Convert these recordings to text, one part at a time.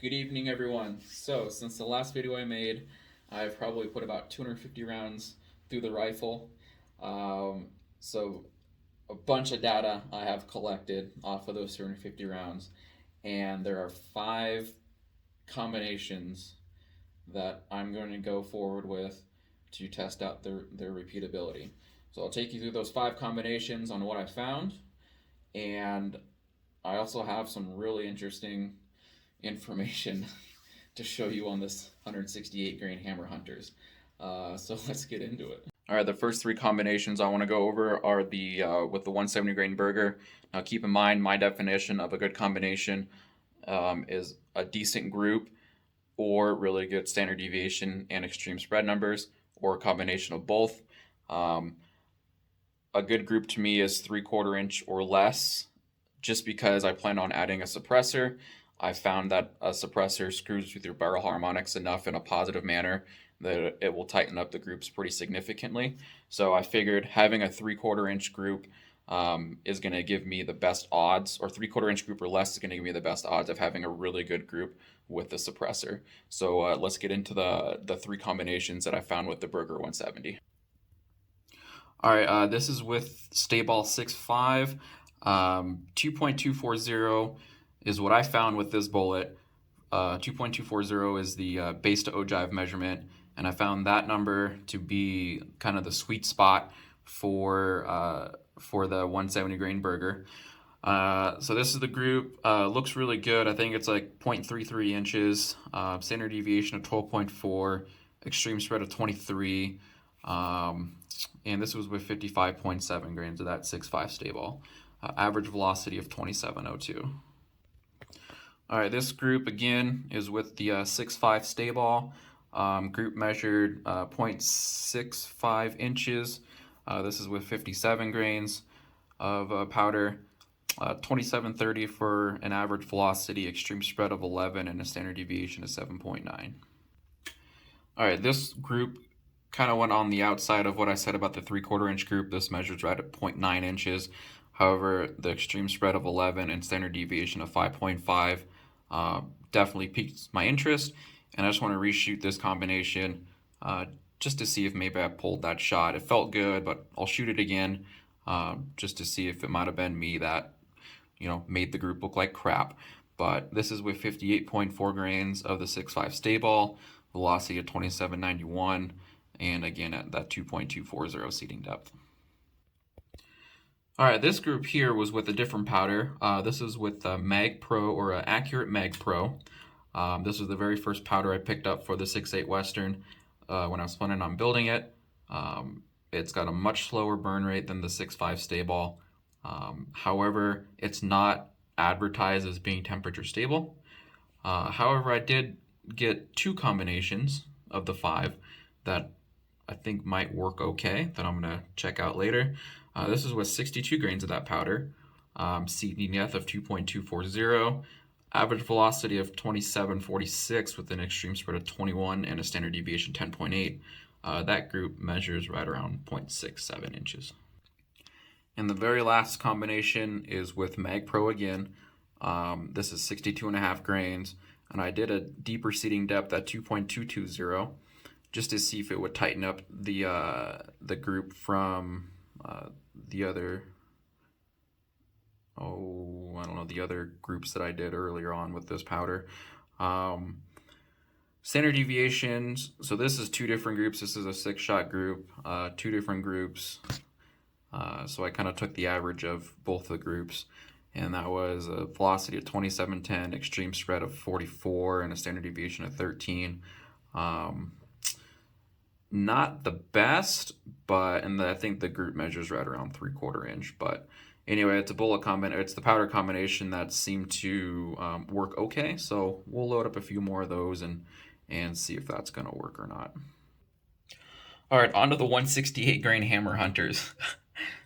Good evening, everyone. So, since the last video I made, I've probably put about 250 rounds through the rifle. Um, so, a bunch of data I have collected off of those 250 rounds, and there are five combinations that I'm going to go forward with to test out their repeatability. So, I'll take you through those five combinations on what I found, and I also have some really interesting information to show you on this 168 grain Hammer Hunters. So let's get into it. All right, the first three combinations I want to go over are the with the 170 grain Berger. Now keep in mind my definition of a good combination is a decent group or really good standard deviation and extreme spread numbers, or a combination of both. Um, a good group to me is 3/4 inch or less, just because I plan on adding a suppressor. I found that a suppressor screws with your barrel harmonics enough in a positive manner that it will tighten up the groups pretty significantly. So I figured having a 3/4 inch group is going to give me the best odds, or 3/4 inch group or less is going to give me the best odds of having a really good group with the suppressor. So let's get into the three combinations that I found with the Berger 170. All right, this is with Stayball 6.5. 2.240 is what I found with this bullet. 2.240 is the base to ogive measurement, and I found that number to be kind of the sweet spot for the 170 grain Berger. So this is the group. Looks really good. I think it's like 0.33 inches, standard deviation of 12.4, extreme spread of 23. And this was with 55.7 grains of that 6.5 Stayball. Average velocity of 2702. All right, this group again is with the 6.5 Stayball. Group measured 0.65 inches. This is with 57 grains of powder. 2730 for an average velocity, extreme spread of 11, and a standard deviation of 7.9. All right, this group kind of went on the outside of what I said about the 3/4 inch group. This measures right at 0.9 inches. However, the extreme spread of 11 and standard deviation of 5.5 definitely piqued my interest, and I just want to reshoot this combination just to see if maybe I pulled that shot. It felt good, but I'll shoot it again just to see if it might have been me that made the group look like crap. But this is with 58.4 grains of the 6.5 Stayball, velocity of 2791, and again at that 2.240 seating depth. All right, this group here was with a different powder. This is with Mag Pro, or Accurate Mag Pro. This was the very first powder I picked up for the 6.8 Western when I was planning on building it. It's got a much slower burn rate than the 6.5 Stayball. However, it's not advertised as being temperature stable. However, I did get two combinations of the five that I think might work okay, that I'm going to check out later. This is with 62 grains of that powder, seating depth of 2.240, average velocity of 2746 with an extreme spread of 21 and a standard deviation 10.8. That group measures right around 0.67 inches. And the very last combination is with Mag Pro again. This is 62.5 grains, and I did a deeper seating depth at 2.220 just to see if it would tighten up the group from the other, the other groups that I did earlier on with this powder. Standard deviations, so this is two different groups. This is a 6-shot group, two different groups. So I kind of took the average of both the groups, and that was a velocity of 2710, extreme spread of 44, and a standard deviation of 13. Not the best, but I think the group measures right around 3/4 inch. But anyway, it's a bullet it's the powder combination that seemed to work okay. So we'll load up a few more of those and see if that's gonna work or not. All right, on to the 168 grain Hammer Hunters.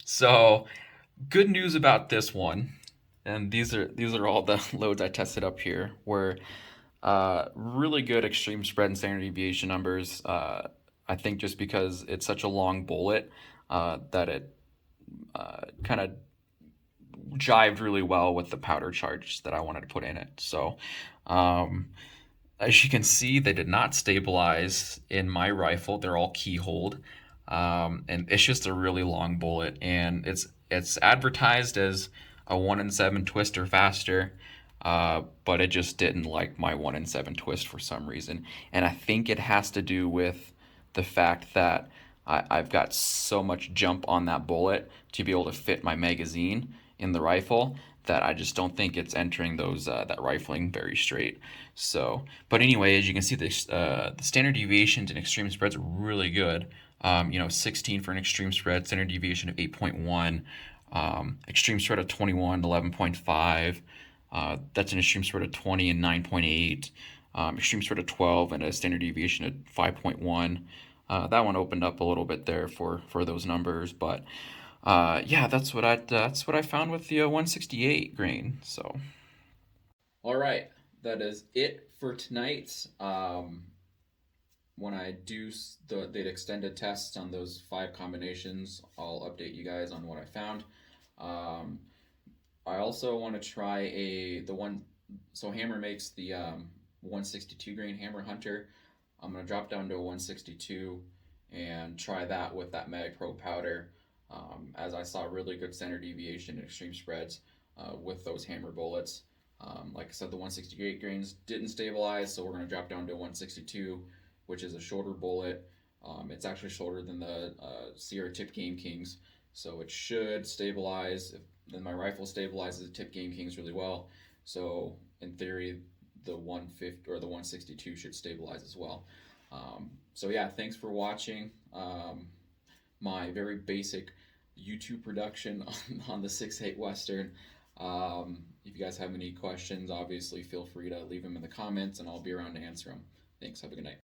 So good news about this one, and these are all the loads I tested up here, were really good extreme spread and standard deviation numbers. I think just because it's such a long bullet that it kind of jived really well with the powder charge that I wanted to put in it. So Um, as you can see, they did not stabilize in my rifle. They're all keyholed, and it's just a really long bullet. And it's advertised as a 1 in 7 twist or faster, but it just didn't like my 1 in 7 twist for some reason. And I think it has to do with the fact that I've got so much jump on that bullet to be able to fit my magazine in the rifle that I just don't think it's entering those that rifling very straight. So, but anyway, as you can see, the standard deviations and extreme spreads are really good. 16 for an extreme spread, standard deviation of 8.1, extreme spread of 21, 11.5. That's an extreme spread of 20 and 9.8. Extreme spread of 12 and a standard deviation of 5.1. That one opened up a little bit there for those numbers, but yeah, that's what I found with the 168 grain. So, all right, that is it for tonight. When I do the extended tests on those 5 combinations, I'll update you guys on what I found. Um, I also want to try the one. So Hammer makes the 162 grain Hammer Hunter. I'm gonna drop down to a 162 and try that with that Mag Pro powder. As I saw really good center deviation and extreme spreads with those Hammer bullets. Like I said, the 168 grains didn't stabilize, so we're gonna drop down to 162, which is a shorter bullet. It's actually shorter than the Sierra Tip Game Kings, so it should stabilize. Then my rifle stabilizes the Tip Game Kings really well. So in theory, the 150 or the 162 should stabilize as well. So yeah, thanks for watching my very basic YouTube production on the 6.8 Western. If you guys have any questions, obviously feel free to leave them in the comments, and I'll be around to answer them. Thanks. Have a good night.